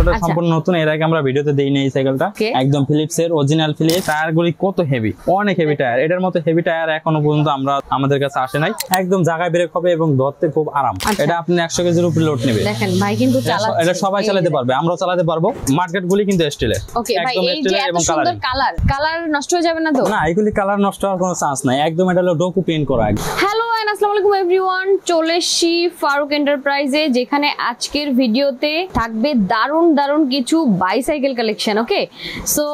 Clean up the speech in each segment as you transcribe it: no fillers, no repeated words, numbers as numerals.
পুরোটা সম্পূর্ণ নতুন। এর আগে আমরা ভিডিওতে দেই নাই এই সাইকেলটা, একদম ফিলিপস এর অরিজিনাল ফিলিপস। টায়ারগুলি কত হেভি, অনেক হেভি টায়ার। এটার মতো হেভি টায়ার এখনো পর্যন্ত আমাদের কাছে আসে নাই। একদম জায়গায় ব্রেক হবে এবং ধরতে খুব আরাম। এটা আপনি 100 কেজির উপরে লোড নেবে। দেখেন ভাই কিন্তু চালাচ্ছে, এটা সবাই চালাতে পারবে, আমরাও চালাতে পারবো। মার্কেট গুলি কিন্তু স্টিলের, একদম স্টিলের এবং সুন্দর কালার নষ্ট হয়ে যাবে না তো? না, এগুলি কালার নষ্ট হওয়ার কোনো চান্স নাই। একদম এটা হলো ডোকু পেইন্ট করা। হ্যালো আসসালামু আলাইকুম এভরিওয়ান, চলে এসেছি ফারুক এন্টারপ্রাইজে, যেখানে আজকের ভিডিওতে থাকবে দারুণ কিছু বাইসাইকেল কালেকশন। ওকে, সো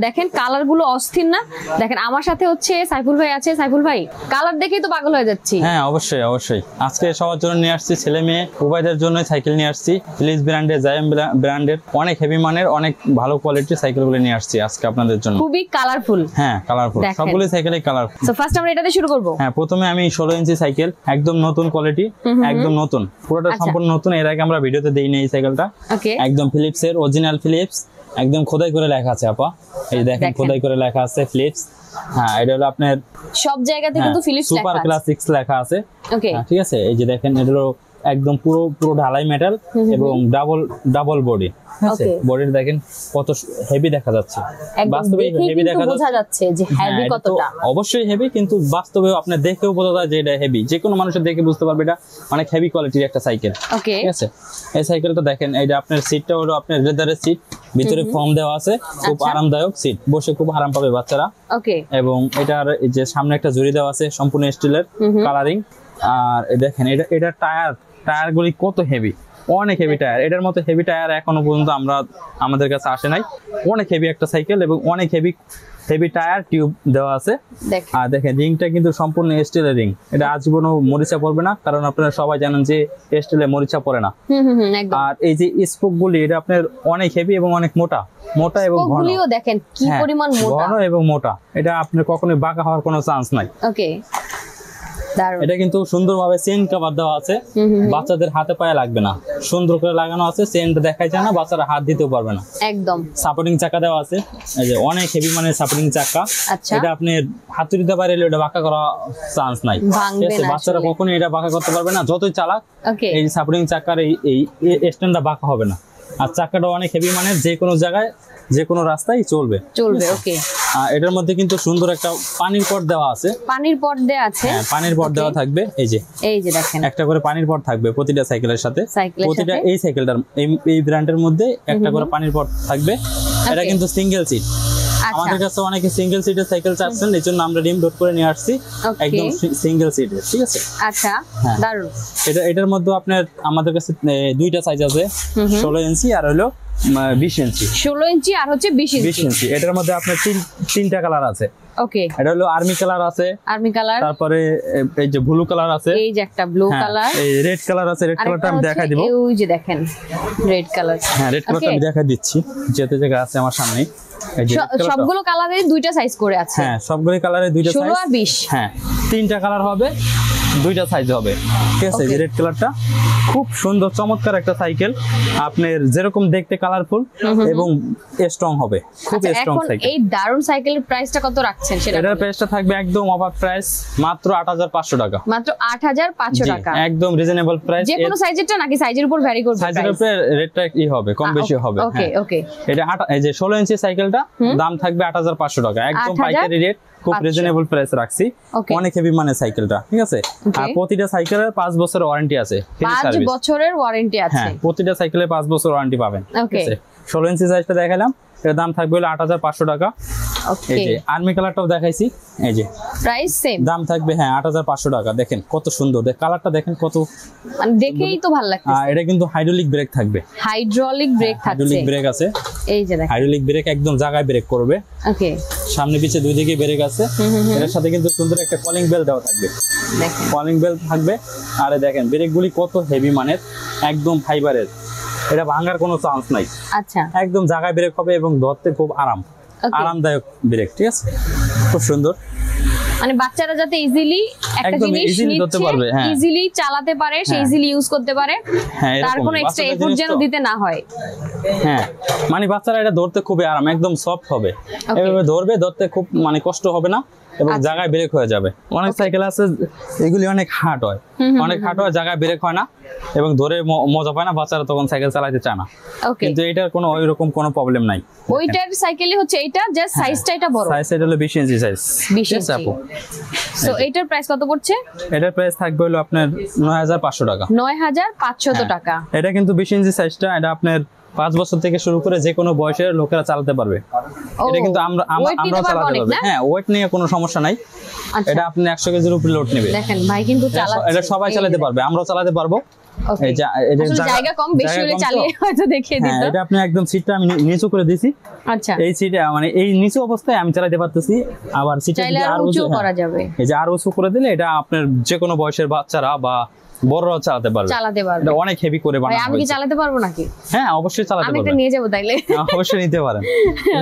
দেখেন কালার গুলো অস্থির না? দেখেন আমার সাথে হচ্ছে সাইফুল ভাই আছে। সাইফুল ভাই, কালার দেখেই তো পাগল হয়ে যাচ্ছি। হ্যাঁ অবশ্যই আজকে সবার জন্য নিয়ে আসছি, ছেলে মেয়ে উভয়দের জন্য সাইকেল নিয়ে আসছি। ফিলিপস ব্র্যান্ডের, জায়াম ব্র্যান্ডের অনেক হেভি মানের, অনেক ভালো কোয়ালিটির সাইকেলগুলো নিয়ে আসছি আজকে আপনাদের জন্য। খুবই কালারফুল। হ্যাঁ কালারফুল, সবগুলো সাইকেলই কালারফুল। সো ফার্স্ট আমরা এটাতে শুরু করব। হ্যাঁ, প্রথমে আমি 16 ইঞ্চি সাইকেল, একদম নতুন কোয়ালিটি, একদম নতুন, পুরোটা সম্পূর্ণ নতুন। এর আগে আমরা ভিডিওতে দেই নাই এই সাইকেলটা। একদম ফিলিপস এর অরিজিনাল ফিলিপস, একদম খোদাই করে লেখা আছে আপা। এই দেখেন খোদাই করে লেখা আছে ফিলিপস। হ্যাঁ, এটা হলো আপনার সব জায়গাতে কিন্তু ফিলিপস লেখা আছে, সুপার ক্লাসিক্স লেখা আছে। ওকে, ঠিক আছে। এই যে দেখেন এটা হলো একদম পুরো ঢালাই মেটাল এবং ডাবল বডি। আছে বডিটা দেখেন কত হেভি দেখা যাচ্ছে। বাস্তবে হেভি দেখা যাচ্ছে যে হেভি কতটা। অবশ্যই হেভি, কিন্তু বাস্তবে আপনি দেখেও বোঝা যায় যে এটা হেভি। যে কোনো মানুষের দেখে বুঝতে পারবে এটা অনেক হেভি কোয়ালিটির একটা সাইকেল। ওকে, ঠিক আছে। এই সাইকেলটা দেখেন, এই যে আপনার সিটটা হলো আপনার লেদারের সিট, ভিতরে ফোম দেওয়া আছে, খুব আরামদায়ক সিট, বসে খুব আরাম পাবে বাচ্চারা। ওকে, এবং এটার এই যে সামনে একটা জুড়ি দেওয়া আছে সম্পূর্ণ স্টিলের কালারিং। আর দেখেন এটা টায়ারগুলি কত হেভি, অনেক হেভি টায়ার। এটার মতো হেভি টায়ার এখনো পর্যন্ত আমাদের কাছে আসে নাই। অনেক হেভি একটা সাইকেল এবং অনেক হেভি টায়ার টিউব দেওয়া আছে। আর দেখেন রিংটা কিন্তু সম্পূর্ণ স্টিলের রিং। এটা আজীবনও মরিচা পড়বে না, কারণ আপনারা সবাই জানেন যে স্টিলে মরিচা পড়ে না। আর এই যে স্পোক গুলি, এটা আপনার অনেক হেভি এবং অনেক মোটা এবং ঘন। দেখেন কি পরিমাণ মোটা, ঘন এবং মোটা। এটা আপনার কখনোই বাঁকা হওয়ার কোনো চান্স নাই। ওকে, এটা কিন্তু সুন্দরভাবে চেইন কভার দেওয়া আছে, বাচ্চাদের হাতে পায়ে লাগবে না, সুন্দর করে লাগানো আছে। চেইনটা দেখাই যায় না, বাচ্চারা হাত দিতেও পারবে না। একদম সাপোর্টিং চাকা দেওয়া আছে, এই যে অনেক হেভি মানে সাপোর্টিং চাকা। এটা আপনি হাতে দিতে পারলে এটা বাঁকা করা চান্স নাই। ঠিক আছে, বাচ্চারা কখনোই এটা বাঁকা করতে পারবে না, যতই চালাক। এই সাপোর্টিং চাকার এই স্ট্যান্ডটা বাঁকা হবে না। আর চাকাটা অনেক হেভি মানে যে কোনো জায়গায় যে কোনো রাস্তায় চলবে। ওকে, এটার মধ্যে কিন্তু সুন্দর একটা পানির পট দেওয়া আছে। পানির পট দেওয়া থাকবে। এই যে দেখেন একটা করে পানির পট থাকবে প্রতিটা সাইকেলের সাথে। প্রতিটা এই সাইকেলটার এই ব্র্যান্ডের মধ্যে একটা করে পানির পট থাকবে। এটা কিন্তু সিঙ্গেল সিট। আমাদের কাছে অনেকে সিঙ্গেল সিটের সাইকেল চাচ্ছেন, এই জন্য আমরা রিম ডট করে নিয়ে আসছি একদম সিঙ্গেল সিটের। ঠিক আছে, আচ্ছা, দারুণ। এটার মধ্যে আপনার আমাদের কাছে দুইটা সাইজ আছে, 16 ইঞ্চি আর হলো 20 ইঞ্চি। 16 ইঞ্চি আর হচ্ছে 20 ইঞ্চি। এটার মধ্যে আপনার তিনটা কালার আছে। ওকে, এটা হলো আর্মি কালার আছে, তারপরে এই যে ব্লু কালার আছে, এই যে একটা ব্লু কালার, এই রেড কালার আছে। রেড কালারটা আমি দেখাই দিব। ওই যে দেখেন রেড কালার। হ্যাঁ, রেড কালারটা আমি দেখাই দিচ্ছি, যেতে জায়গা আছে আমার সামনে। সবগুলো কালারে দুইটা সাইজ করে আছে। হ্যাঁ, সবগুলো কালারে দুইটা সাইজ, 16 আর 20। হ্যাঁ, তিনটা কালার হবে, দুইটা সাইজ হবে। ঠিক আছে, রেড কালারটা খুব সুন্দর চমৎকার একটা সাইকেল। আপনার যেরকম দেখতে কালারফুল এবং স্ট্রং হবে, খুব স্ট্রং সাইকেল। এই দারুন সাইকেলের প্রাইসটা কত রাখছেন? এটার প্রাইসটা থাকবে একদম অফার প্রাইস, মাত্র 8500 টাকা। মাত্র 8500 টাকা, একদম রিজনেবল প্রাইস। যে কোনো সাইজেরটা নাকি সাইজের উপর ভ্যারি করবে? সাইজের উপরে রেটটা কি হবে, কম বেশি হবে। ওকে ওকে, এটা এই যে 16 ইঞ্চি সাইকেলটা দাম থাকবে 8500 টাকা, একদম পাইকারি রেট, খুব রিজনেবল প্রাইস রাখছি। অনেক হেভি মানে সাইকেলটা। ঠিক আছে, আর প্রতিটা সাইকেলের 5 বছরের ওয়ারেন্টি আছে, 5 বছরের ওয়ারেন্টি আছে। হ্যাঁ, প্রতিটা সাইকেলে 5 বছর ওয়ারেন্টি পাবেন। ঠিক আছে, 16 ইঞ্চি সাইজটা দেখালাম, এর দাম থাকবে হলো 8500 টাকা। এই যে আর্মি কালারটাও দেখাইছি, এই যে প্রাইস সেম, দাম থাকবে হ্যাঁ 8500 টাকা। দেখেন কত সুন্দর, কালারটা দেখেন কত, মানে দেখেই তো ভালো লাগছে। এটা কিন্তু হাইড্রোলিক ব্রেক থাকবে, হাইড্রোলিক ব্রেক আছে। এই যে দেখেন হাইড্রোলিক ব্রেক, একদম জায়গায় ব্রেক করবে। ওকে, সামনে পিছে দুই দিকে ব্রেক আছে। এর সাথে কিন্তু সুন্দর একটা কলিং বেল দেওয়া থাকবে, দেখেন কলিং বেল থাকবে। আর দেখেন ব্রেকগুলি কত হেভি মানের, একদম ফাইবারের, এটা ভাঙার কোনো চান্স নাই। আচ্ছা, একদম জায়গায় ব্রেক হবে এবং ধরতে খুব আরামদায়ক ব্রেক। ঠিক আছে, খুব সুন্দর, মানে বাচ্চারা যাতে ইজিলি একটা জিনিস ধরতে পারবে, ইজিলি চালাতে পারে, সে ইজিলি ইউজ করতে পারে, তার কোনো এক্সট্রা এফোর্ট যেন দিতে না হয়। হ্যাঁ, মানে বাচ্চারা এটা ধরতে খুবই আরাম, একদম সফট হবে, এভাবে ধরতে খুব মানে কষ্ট হবে না। এবং জায়গায় ব্রেক হয়ে যাবে। অনেক সাইকেল আছে এগুলি অনেক হার্ড হয়, অনেক হার্ড হয়, জায়গায় ব্রেক হয় না এবং ধরে মজা পায় না, বাচ্চারা তখন সাইকেল চালাতে চায় না। কিন্তু এটার কোনো ওইরকম কোনো প্রবলেম নাই। ওইটার সাইকেলই হচ্ছে এটা, জাস্ট সাইজটা এটা বড়, সাইজ এটা হলো 20 ইঞ্চি সাইজ। 20 ইঞ্চি। সো এটার প্রাইস কত পড়ছে? এটার প্রাইস থাকবে হলো আপনার 9500 টাকা। 9500 টাকা। এটা কিন্তু 20 ইঞ্চি সাইজটা, এটা আপনার 5 বছর থেকে শুরু করে যে কোনো বয়সের লোকেরা চালাতে পারবে। এটা কিন্তু আমরাও চালাতে পারবে। হ্যাঁ, ওয়েট নিয়ে কোনো সমস্যা নাই। এটা আপনি 100 কেজির উপরে লোড নেবে। দেখেন ভাই কিন্তু চালাচ্ছে, এটা সবাই চালাতে পারবে, আমরাও চালাতে পারবো। জায়গা কম, বেশি হলে চালিয়ে হয়তো দেখিয়ে দিত। এটা আপনি একদম সিটটা আমি নিচু করে দিয়েছি। আচ্ছা, এই সিটে মানে এই নিচু অবস্থায় আমি চালাতে পারতেছি। আবার সিটটা যদি আরো উঁচু করা যাবে, এই যে আরো উঁচু করে দিলে এটা আপনার যে কোনো বয়সের বাচ্চারা বা বড়রাও চালাতে পারবে। এটা অনেক হেভি করে বানানো হয়েছে। আমি কি চালাতে পারবো নাকি? হ্যাঁ, অবশ্যই চালাতে পারবেন। আমি এটা নিয়ে যাব তাইলে? অবশ্যই নিতে পারেন,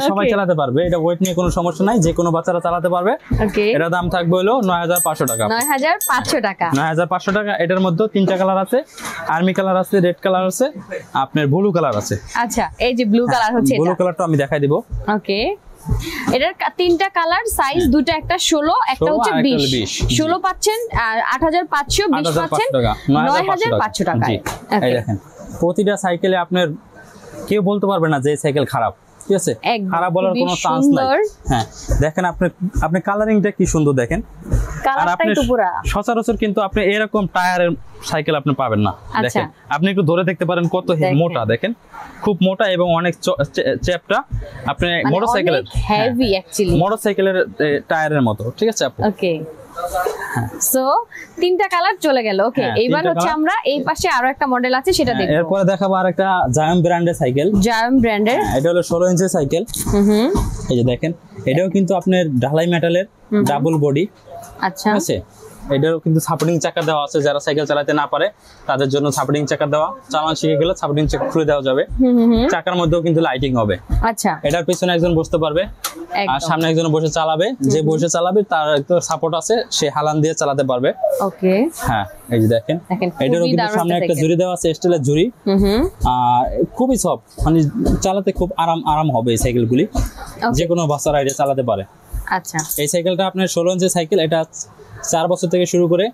সবাই চালাতে পারবে। এটা ওয়েট নিয়ে কোনো সমস্যা নাই, যে কোনো বাচ্চারা চালাতে পারবে। ওকে, এটার দাম থাকবে হলো 9500 টাকা। 9500 টাকা। 9500 টাকা। এটার মধ্যে 3টা কালার আছে, আর্মি কালার আছে, রেড কালার আছে, আপনার ব্লু কালার আছে। আচ্ছা, এই যে ব্লু কালার হচ্ছে, ব্লু কালারটা আমি দেখাই দিব। ওকে, এটার 3টা কালার, সাইজ দুটো, একটা 16, একটা হচ্ছে 20। 16 পাচ্ছেন আর 8500, 20 পাচ্ছেন 9500 টাকায়। এই দেখেন, প্রতিটা সাইকেলে আপনার কেউ বলতে পারবে না যে সাইকেল খারাপ, ঠিক আছে? খারাপ বলার কোনো চান্স নাই। হ্যাঁ, দেখেন আপনি কালারিংটা কি সুন্দর, দেখেন। আর আপনি সচরাচর কিন্তু আপনি এরকম টায়ারের সাইকেল আপনি পাবেন না। দেখেন, আপনি একটু ধরে দেখতে পারেন কত মোটা, দেখেন খুব মোটা এবং অনেক চ্যাপটা। আপনি মোটরসাইকেলের হেভি, অ্যাকচুয়ালি মোটরসাইকেলের টায়ারের মতো, ঠিক আছে আপু? ওকে, সো 3টা কালার চলে গেল। ওকে, এইবার হচ্ছে আমরা এই পাশে আরো একটা মডেল আছে সেটা দেখব। এরপরে দেখাবো আরেকটা জায়াম ব্র্যান্ডের সাইকেল। জায়াম ব্র্যান্ডের, এটা হলো 16 ইঞ্চি সাইকেল। এই যে দেখেন, এটাও কিন্তু আপনার ঢালাই মেটালের, ডাবল বডি। আচ্ছা, ঠিক আছে? এটারও কিন্তু সাপোর্টিং চাকা দেওয়া আছে, যারা সাইকেল চালাতে না পারে তাদের জন্য সাপোর্টিং চাকা দেওয়া। চালানো শিখে গেলে সাপোর্টিং চাকা খুলে দেওয়া যাবে। চাকার মধ্যেও কিন্তু লাইটিং হবে। আচ্ছা, এটার পিছনে একজন বসতে পারবে আর সামনে একজন বসে চালাবে। যে বসে চালাবে তার একটা সাপোর্ট আছে, সে হালান দিয়ে চালাতে পারবে। ওকে, হ্যাঁ, এই যে দেখেন, এটারও কিন্তু সামনে একটা ঝুড়ি দেওয়া আছে, স্টিলের ঝুড়ি। আর খুবই সফট, মানে চালাতে খুব আরাম হবে এই সাইকেলগুলি, যে কোনো বাচ্চারা এটা চালাতে পারে। আচ্ছা, এই সাইকেলটা আপনার 16 ইঞ্চি সাইকেল, এটা 4 বছর থেকে শুরু করে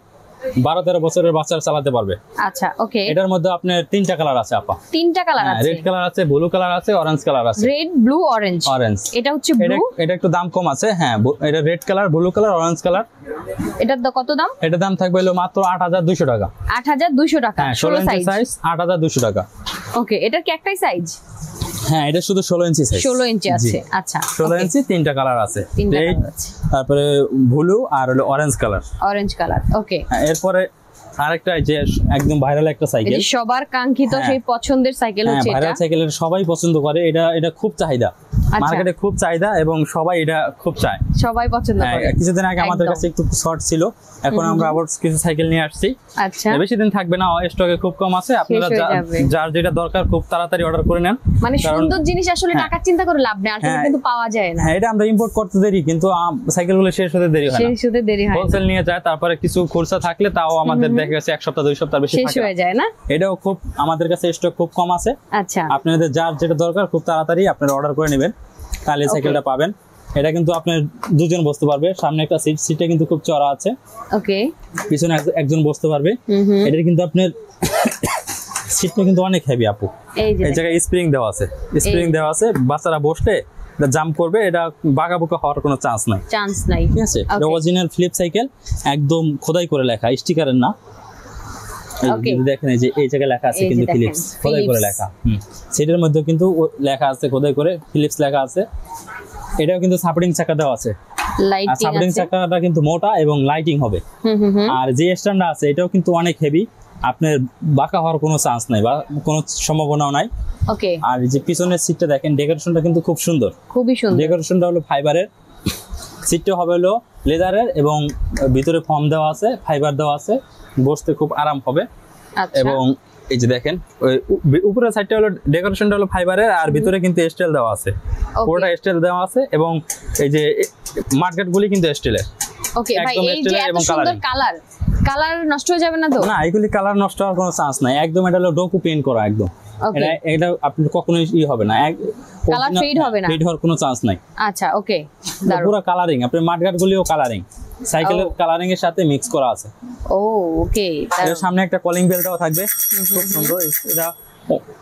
12-13 বছরের বাচ্চারা চালাতে পারবে। আচ্ছা, ওকে, এটার মধ্যে আপনার 3টা কালার আছে আপা। 3টা কালার আছে, রেড কালার আছে, ব্লু কালার আছে, অরেঞ্জ কালার আছে। Red, blue, orange. এটা হচ্ছে ব্লু, এটা একটু দাম কম আছে। হ্যাঁ, এটা red colour, blue colour, orange colour. এটার কত দাম? এটার দাম থাকবে হলো মাত্র 8200 টাকা। 8200 টাকা, 16 ইঞ্চি সাইজ, 8200 টাকা। ওকে, এটার কি একটাই সাইজ? হ্যাঁ, এটা শুধু 16 ইঞ্চি সাইজ। 16 ইঞ্চি আছে। আচ্ছা, 16 ইঞ্চি, 3টা কালার আছে, তারপরে ব্লু আর হলো অরেঞ্জ কালার। অরেঞ্জ কালার, ওকে। এরপরে আরেকটা যে একদম ভাইরাল একটা সাইকেল, সবার কাঙ্ক্ষিত সেই পছন্দের সাইকেল হচ্ছে এটা। ভাইরাল সাইকেলের সবাই পছন্দ করে, এটা খুব চাহিদা, মার্কেটে খুব চাহিদা এবং সবাই এটা খুব চায়, সবাই পছন্দ করে। কিছুদিন আগে আমাদের কাছে একটু শর্ট ছিল, এখন আমরা আবার কিছু সাইকেল নিয়ে আসছি। আচ্ছা, বেশি দিন থাকবে না, স্টকে খুব কম আছে। আপনারা যার যেটা দরকার খুব তাড়াতাড়ি অর্ডার করে নেন। মানে সুন্দর জিনিস আসলে টাকা চিন্তা করে লাভ নেই, আসলে কিন্তু পাওয়া যায় না। হ্যাঁ, এটা আমরা ইম্পোর্ট করতে দেরি, কিন্তু সাইকেলগুলো শেষ হতে দেরি হয় না, শেষ হতে দেরি হয়। হোলসেল নিয়ে যায়, তারপরে কিছু খরচা থাকলে তাও আমাদের দেখা গেছে 1 সপ্তাহ 2 সপ্তাহ বেশি শেষ হয়ে যায় না। এটাও খুব আমাদের কাছে স্টক খুব কম আছে। আচ্ছা, আপনাদের যার যেটা দরকার খুব তাড়াতাড়ি আপনারা অর্ডার করে নেবেন, তাহলে সাইকেলটা পাবেন। এটা কিন্তু আপনার দুজন বসতে পারবে, সামনে একটা সিটটা কিন্তু খুব চড়া আছে। ওকে, পিছনে একজন বসতে পারবে। এটা কিন্তু আপনার সিটটা কিন্তু অনেক হেভি আপু। এই জায়গায় স্প্রিং দেওয়া আছে, বাচ্চারা বসলে জাম্প করবে, এটা বাঁকাবুকা হওয়ার কোনো চান্স নাই। ঠিক আছে? অরিজিনাল ফ্লিপ সাইকেল, একদম খোদাই করে লেখা, স্টিকারের না। দেখেন এই যে এই জায়গায় লেখা আছে কিন্তু ফিলিপস, খোদাই করে লেখা। সিটের মধ্যে কিন্তু লেখা আছে, খোদাই করে ফিলিপস লেখা আছে। এটাও কিন্তু সাপোর্টিং চাকা দেওয়া আছে, সাপোর্টিং চাকাটা কিন্তু মোটা এবং লাইটিং হবে। আর যে স্ট্যান্ডটা আছে এটাও কিন্তু অনেক হেভি, আপনার বাঁকা হওয়ার কোনো চান্স নাই বা কোনো সম্ভাবনাও নাই। ওকে, আর যে পিছনের সিটটা দেখেন, ডেকোরেশনটা কিন্তু খুব সুন্দর, খুবই সুন্দর। ডেকোরেশনটা হলো ফাইবারের, সিটটা হবে হলো লেদারের এবং ভিতরে ফর্ম দেওয়া আছে, ফাইবার দেওয়া আছে, বসতে খুব আরাম হবে। এবং এই যে দেখেন, ওই উপরের সাইডটা হলো ডেকোরেশনটা হলো ফাইবারের, আর ভিতরে কিন্তু স্টিল দেওয়া আছে, পুরোটা স্টিল দেওয়া আছে। এবং এই যে মার্কেটগুলি কিন্তু স্টিলের। ওকে ভাই, এই যে এত সুন্দর কালার নষ্ট হয়ে যাবে না তো? না, এগুলি কালার নষ্ট হওয়ার কোনো চান্স নাই, একদম এটা হলো ডোকু পেইন্ট করা, একদম এটা আপনি কখনোই হবে না, কালার ফেড হবে না, ফেড হওয়ার কোনো চান্স নাই। আচ্ছা ওকে, পুরো কালারিং, আপনি মাঠঘাট গুলিও কালারিং, সাইকেলের কালারিং এর সাথে মিক্স করা আছে। ও ওকে, এর সামনে একটা কলিং বেলটাও থাকবে, খুব সুন্দর। এটা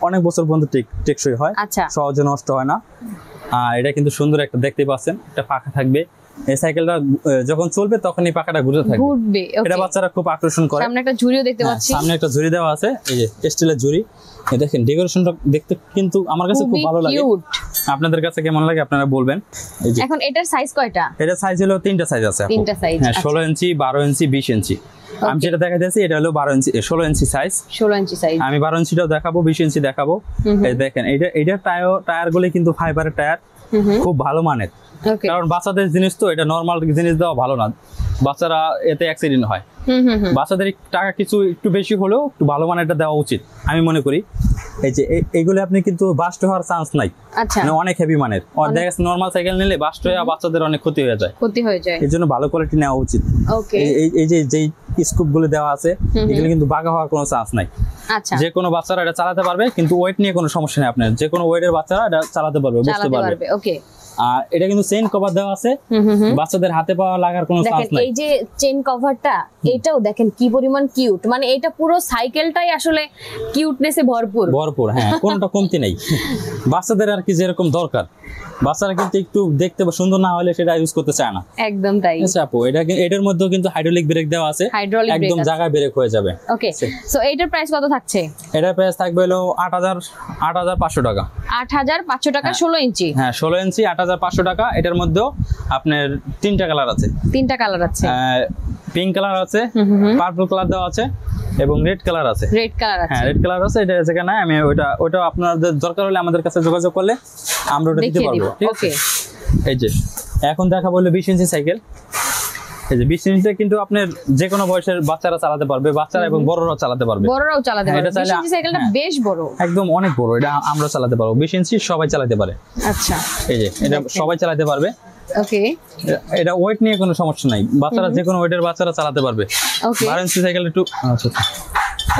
অনেক বছর পর্যন্ত টেকসই হয়, সহজে নষ্ট হয় না। আর এটা কিন্তু সুন্দর একটা, দেখতে পাচ্ছেন একটা পাখা থাকবে। এই সাইকেলটা যখন চলবে তখন এই পাখাটা ঘুরতে থাকবে, এটা বাচ্চারা খুব আকর্ষণ করে। সামনে একটা ঝুড়িও দেখতে পাচ্ছি, সামনে একটা ঝুড়ি দেওয়া আছে, এই যে স্টিলের ঝুড়ি। দেখেন ডেকোরেশনটা দেখতে কিন্তু আমার কাছে খুব ভালো লাগে, আপনাদের কাছে কেমন লাগে আপনারা বলবেন। এই যে এখন এটার সাইজ কয়টা? এটা সাইজ হলো তিনটা সাইজ আছে, তিনটা সাইজ, হ্যাঁ 16 ইঞ্চি, 12 ইঞ্চি, 20 ইঞ্চি। আমি যেটা দেখাইতেছি এটা হলো 12 ইঞ্চি, 16 ইঞ্চি সাইজ, 16 ইঞ্চি সাইজ। আমি 12 ইঞ্চিটাও দেখাবো, 20 ইঞ্চি দেখাবো। এই দেখেন এটা টায়ার গুলি কিন্তু ফাইবারের টায়ার, খুব ভালো মানের। কারণ বাচ্চাদের জিনিস তো, এটা নরমাল জিনিস দেওয়া ভালো না, বাচ্চারা এতে অ্যাক্সিডেন্ট হয়। বাচ্চাদের টাকা কিছু একটু বেশি হলেও একটু ভালো মানেরটা দেওয়া উচিত আমি মনে করি। এই যে এইগুলো আপনি কিন্তু বাস্ট হওয়ার চান্স নাই, মানে অনেক হেভি মানের। নরমাল সাইকেল নিলে বাস্ট হয়ে বাচ্চাদের অনেক ক্ষতি হয়ে যায়, এই জন্য ভালো কোয়ালিটি নেওয়া উচিত। এই যে যেই স্কুপ গুলো দেওয়া আছে এগুলো কিন্তু বাঁকা হওয়ার কোনো চান্স নাই। যে কোনো বাচ্চারা এটা চালাতে পারবে, কিন্তু ওয়েট নিয়ে কোনো সমস্যা নেই, আপনার যে কোনো ওয়েটের বাচ্চারা এটা চালাতে পারবে, বুঝতে পারবে। আর এটা কিন্তু চেইন কভার দেওয়া আছে, বাচ্চাদের হাতে পাওয়া লাগার কোনো চান্স নাই। এই যে চেইন কভারটা, এটাও দেখেন কি পরিমাণ কিউট, মানে এটা পুরো সাইকেলটাই আসলে কিউটনেসে ভরপুর। হ্যাঁ, কোনটা কমতি নেই। বাচ্চাদের আর কি যেরকম দরকার, বাচ্চারা কিন্তু একটু দেখতে সুন্দর না হলে সেটা ইউজ করতে চায় না। একদম তাই। আচ্ছা আপু, এটার মধ্যেও কিন্তু হাইড্রোলিক ব্রেক দেওয়া আছে, একদম জায়গায় ব্রেক হয়ে যাবে। ওকে, সো এটার প্রাইস কত থাকছে? এটার প্রাইস থাকবে হলো 8500 টাকা। 8500 টাকা 16 ইঞ্চি? হ্যাঁ 16 ইঞ্চি 8500 টাকা। এটার মধ্যেও আপনার তিনটা কালার আছে, পিঙ্ক কালার আছে, পার্পল কালার দেওয়া আছে এবং রেড কালার আছে। হ্যাঁ রেড কালার আছে, এটা যেখানে আমি ওটা আপনাদের দরকার হলে আমাদের কাছে যোগাযোগ করলে আমরা ওটা দিতে পারবো, ঠিক আছে? এই যে এখন দেখা বললো 20 ইঞ্চি সাইকেল। এই যে 20 ইঞ্চিটা কিন্তু আপনার যে কোনো বয়সের বাচ্চারা চালাতে পারবে, বাচ্চারা এবং বড়রাও চালাতে পারবে। 20 ইঞ্চি সাইকেলটা বেশ বড়, একদম অনেক বড়, এটা আমরা চালাতে পারবো। 20 ইঞ্চি সবাই চালাতে পারে। আচ্ছা, এই যে এটা সবাই চালাতে পারবে। ওকে, এটা ওয়েট নিয়ে কোনো সমস্যা নাই, বাচ্চারা যে কোনো ওয়েটের বাচ্চারা চালাতে পারবে। 12 ইঞ্চি সাইকেল একটু, আচ্ছা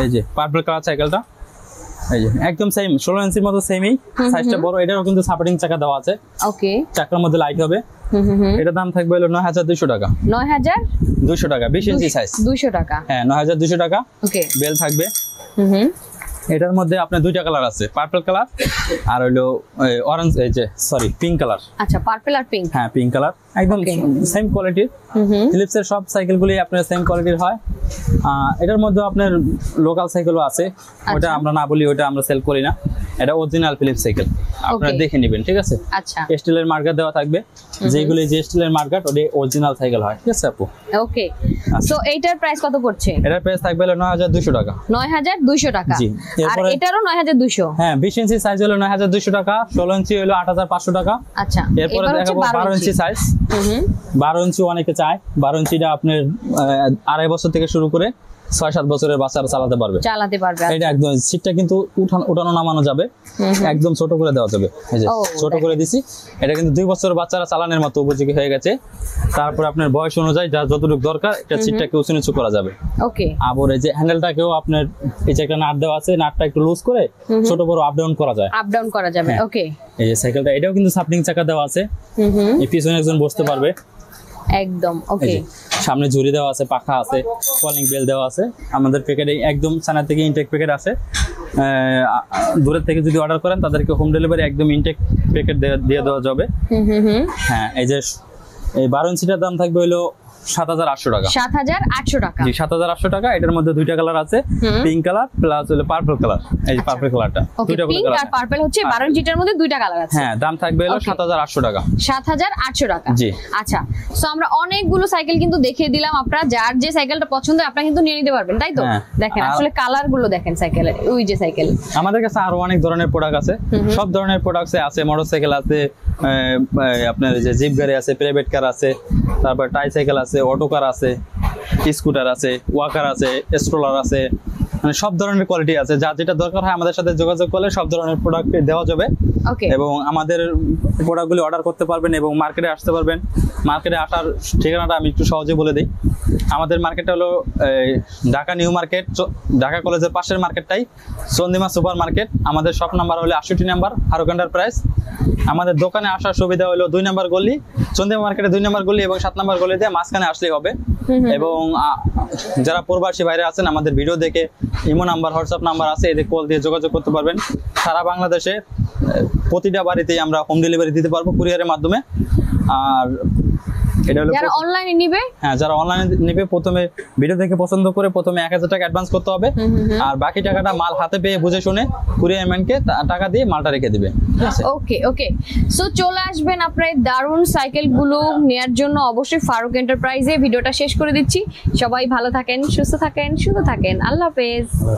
এই যে পার্পল কালার সাইকেলটা, এই যে একদম সেম 16 ইঞ্চির মতো সেমই, সাইজটা বড়। এটারও কিন্তু সাপোর্টিং চাকা দেওয়া আছে। ওকে, চাকার মধ্যে লাইট হবে। এটা দাম থাকবে হলো 9200 টাকা। 9200 টাকা, 20 ইঞ্চি সাইজ, 200 টাকা। হ্যাঁ 9200 টাকা। ওকে, বেল থাকবে। এটার মধ্যে আপনার দুইটা কালার আছে, পার্পল কালার আর হলো অরেঞ্জ, এই যে সরি পিঙ্ক কালার। আচ্ছা, পার্পল আর পিঙ্ক। হ্যাঁ পিঙ্ক কালার, একদম সেম কোয়ালিটির। ফিলিপসের সব সাইকেলগুলি আপনার সেম কোয়ালিটির হয়। এটার মধ্যে আপনার লোকাল সাইকেলও আছে, ওটা আমরা না বলি, ওটা আমরা সেল করি না। এটা অরিজিনাল ফিলিপস সাইকেল, আপনারা দেখে নেবেন, ঠিক আছে? আচ্ছা, স্টিলের মার্কার দেওয়া থাকবে, যেগুলো যে স্টিলের মার্কার ওটা অরিজিনাল সাইকেল হয়, ঠিক আছে আপু? ওকে, সো এইটার প্রাইস কত পড়ছে? এটার প্রাইস থাকবে হলো 9200 টাকা। 9200 টাকা। জি, আর এটারও 9200। হ্যাঁ 20 ইঞ্চি সাইজ হলো 9200 টাকা, 16 ইঞ্চি হলো 8500 টাকা। আচ্ছা, এরপরে দেখাবো 12 ইঞ্চি সাইজ। 12 ইঞ্চি অনেকে চায়, 12 ইঞ্চিটা আপনার 2.5 বছর থেকে শুরু করে 6-7 বছরের বাচ্চারা চালাতে পারবে। এটা একদম সিটটা কিন্তু উঠানো নামানো যাবে, একদম ছোট করে দেওয়া যাবে। এই যে ছোট করে দিছি, এটা কিন্তু 2 বছরের বাচ্চারা চালানোর মতো উপযোগী হয়ে গেছে। তারপর আপনার বয়স অনুযায়ী যা যতটুকু দরকার এটা সিটটাকে উঁচু নিচু করা যাবে। ওকে, আবার এই যে হ্যান্ডেলটাকেও আপনার এই যে একটা নাট দেওয়া আছে, নাটটা একটু লুজ করে ছোট বড় আপ ডাউন করা যাবে। ওকে, এই যে সাইকেলটা, এটাও কিন্তু সাপোর্টিং চাকা দেওয়া আছে, এই পিছনে একজন বসতে পারবে একদম। ওকে, সামনে ঝুড়ি দেওয়া আছে, পাখা আছে, কলিং বেল দেওয়া আছে। আমাদের প্যাকেটে একদম সানা থেকে ইনটেক প্যাকেট আছে, দূরের থেকে যদি অর্ডার করেন তাদেরকে হোম ডেলিভারি একদম ইনটেক প্যাকেট দিয়ে দেওয়া যাবে। হ্যাঁ, এই যে এই 12 ইঞ্চিটার দাম থাকবে হলো 7800 টাকা। 7800 টাকা। জি 7800 টাকা। এটার মধ্যে দুইটা কালার আছে, পিঙ্ক কালার প্লাস হলো পার্পল কালার। এই যে পার্পল কালারটা, দুইটা কালার, পিঙ্ক আর পার্পল হচ্ছে 12 ইঞ্চিটার মধ্যে দুইটা কালার আছে। হ্যাঁ, দাম থাকবে হলো 7800 টাকা। 7800 টাকা। জি, আচ্ছা, সো আমরা অনেকগুলো সাইকেল কিন্তু দেখিয়ে দিলাম, আপনারা যার যে সাইকেলটা পছন্দ হয় আপনারা কিন্তু নিয়ে নিতে পারবেন, তাই তো? দেখেন আসলে কালার গুলো দেখেন সাইকেলের, ওই যে সাইকেল। আমাদের কাছে আরো অনেক ধরনের প্রোডাক্ট আছে, সব ধরনের প্রোডাক্টস আছে, মোটরসাইকেল আছে, আপনার যে জিপ গাড়ি আছে, প্রাইভেট কার আছে, তারপর টাই সাইকেল আছে, অটো কার আছে, স্কুটার আছে, ওয়াকার আছে, স্ট্রলার আছে, মানে সব ধরনের কোয়ালিটি আছে, যা যেটা দরকার হয় আমাদের সাথে যোগাযোগ করলে সব ধরনের প্রোডাক্ট দেওয়া যাবে। ওকে, এবং আমাদের প্রোডাক্টগুলি অর্ডার করতে পারবেন এবং মার্কেটে আসতে পারবেন। মার্কেটে আসার ঠিকানাটা আমি একটু সহজে বলে দিই। আমাদের মার্কেটটা হলো ঢাকা নিউ মার্কেট, ঢাকা কলেজের পাশের মার্কেটটাই চন্দিমা সুপার মার্কেট। আমাদের শপ নাম্বার হলো 68 নাম্বার, ফারুক এন্টারপ্রাইজ। আমাদের দোকানে আসার সুবিধা হলো 2 নাম্বার গলি, চন্দিমা মার্কেটে 2 নাম্বার গলি এবং 7 নাম্বার গলি দিয়ে মাঝখানে আসলেই হবে। এবং যারা প্রবাসী বাইরে আছেন আমাদের ভিডিও দেখে ইমো নাম্বার, হোয়াটসঅ্যাপ নাম্বার আছে, এদের কল দিয়ে যোগাযোগ করতে পারবেন। সারা বাংলাদেশে প্রতিটা বাড়িতেই আমরা হোম ডেলিভারি দিতে পারবো কুরিয়ারের মাধ্যমে। আর এটা হলো যারা অনলাইনে নিবে, হ্যাঁ যারা অনলাইনে নিবে প্রথমে ভিডিও দেখে পছন্দ করে প্রথমে 1000 টাকা অ্যাডভান্স করতে হবে, আর বাকি টাকাটা মাল হাতে পেয়ে বুঝে শুনে কুরিয়ার ম্যানকে টাকা দিয়ে মালটা রেখে দিবে। ঠিক আছে, ওকে ওকে। সো চলে আসবেন আপনার দারুণ সাইকেলগুলো নেয়ার জন্য অবশ্যই ফারুক এন্টারপ্রাইজে। ভিডিওটা শেষ করে দিচ্ছি। সবাই ভালো থাকেন, সুস্থ থাকেন, সুন্দর থাকেন। আল্লাহ হাফেজ।